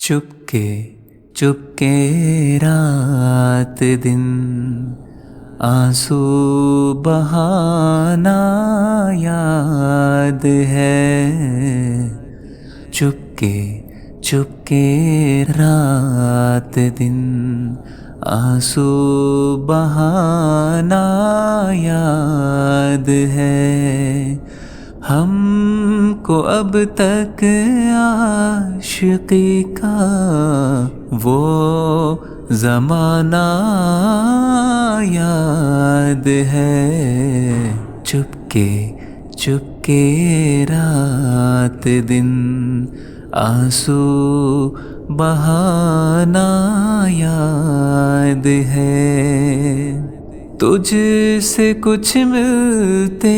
چپکے چپکے رات دن آنسو بہانا یاد ہے. چپکے چپکے رات دن آنسو بہانا یاد ہے. ہم کو اب تک عاشقی کا وہ زمانہ یاد ہے. چپکے چپکے رات دن آنسو بہانا یاد ہے. تجھ سے کچھ ملتے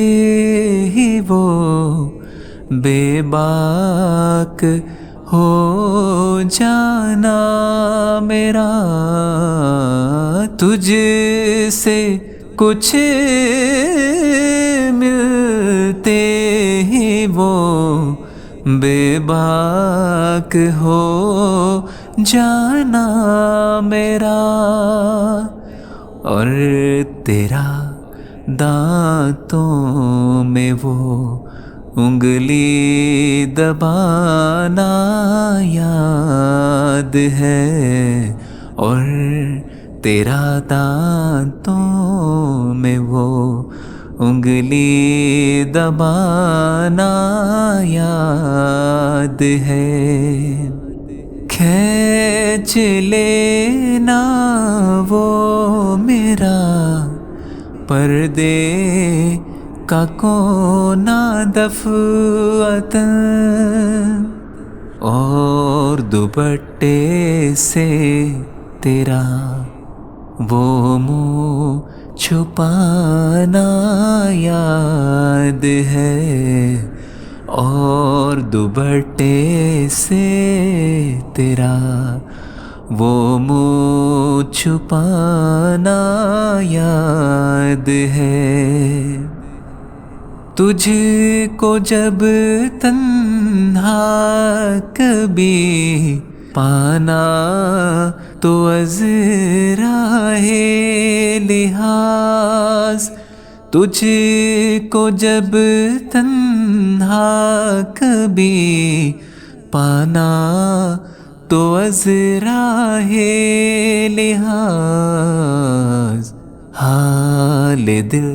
ہی وہ بے باک ہو جانا میرا. تجھ سے کچھ ملتے ہی وہ بے باک ہو جانا میرا. اور تیرا دانتوں میں وہ انگلی دبانا یاد ہے. اور تیرا دانتوں میں وہ انگلی دبانا یاد ہے. کھینچ لینا وہ میرا پردے کا کونا دفعتاً اور دوپٹے سے تیرا وہ منہ چھپانا یاد ہے. اور دوپٹے سے تیرا وہ منہ چھپانا یاد ہے. تجھ کو جب تنہا کبھی پانا تو عذراہ لحاظ. تجھ کو جب تنہا کبھی پانا تو عذراہ لحاظ. حال دل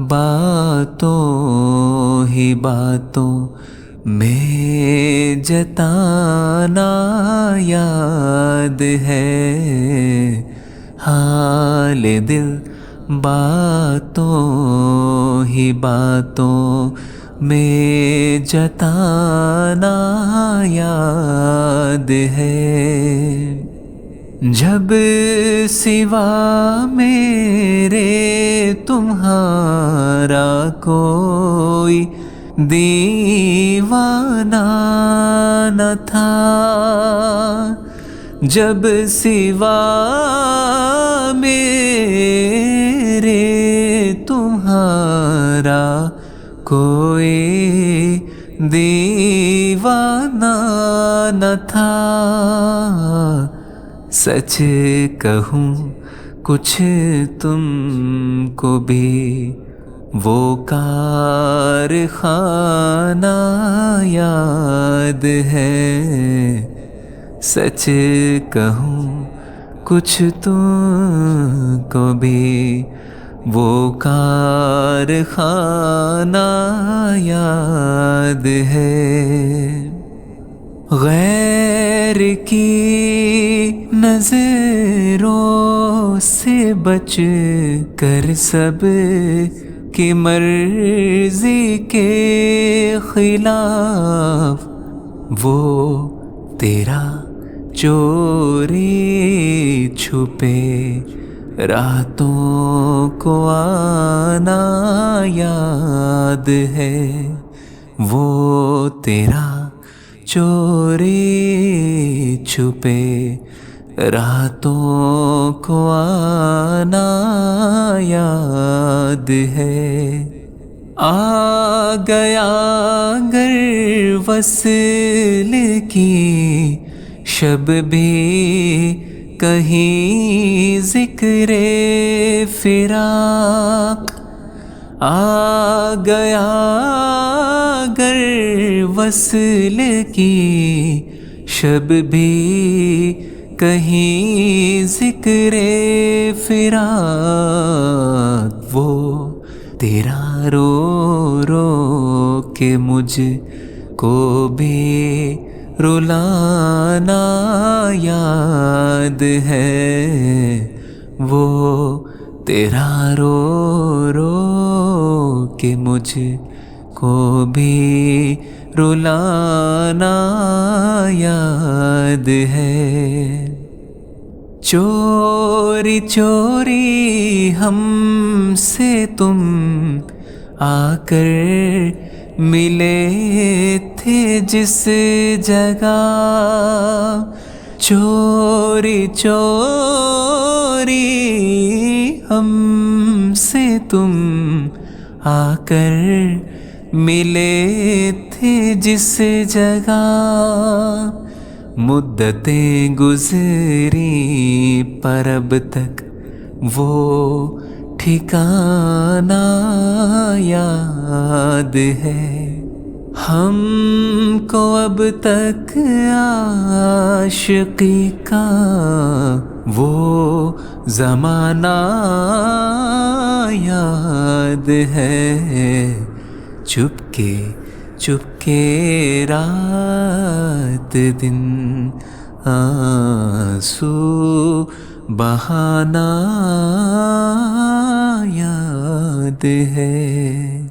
باتوں ہی باتوں میں جتانا یاد ہے. حال دل باتوں ہی باتوں میں جتانا یاد ہے. جب سوا میرے تمہارا کوئی دیوانہ نہ تھا. جب سوا میرے تمہارا کوئی دیوانہ نہ تھا. سچ کہوں کچھ تم کو بھی وہ کارخانہ یاد ہے. سچ کہوں کچھ تم کو بھی وہ کارخانہ یاد ہے. غیر کی نظروں سے بچ کر سب کی مرضی کے خلاف وہ تیرا چوری چھپے راتوں کو آنا یاد ہے. وہ تیرا چوری چھپے راتوں کو آنا یاد ہے. آ گیا گر وصل کی شب بھی کہیں ذکر فراق آ گیا گر وصل کی شب بھی کہیں ذکر فراق وہ تیرا رو رو کے مجھ کو بھی رلانا یاد ہے وہ تیرا رو رو کہ مجھ کو بھی رلانا یاد ہے چوری چوری ہم سے تم آ کر ملے تھے جس جگہ چوری چوری ہم سے تم آ کر ملے تھے جس جگہ مدتیں گزری پر اب تک وہ ٹھکانہ یاد ہے ہم کو اب تک عاشقی کا وہ زمانہ یاد ہے چپکے رات دن آنسو بہانا یاد ہے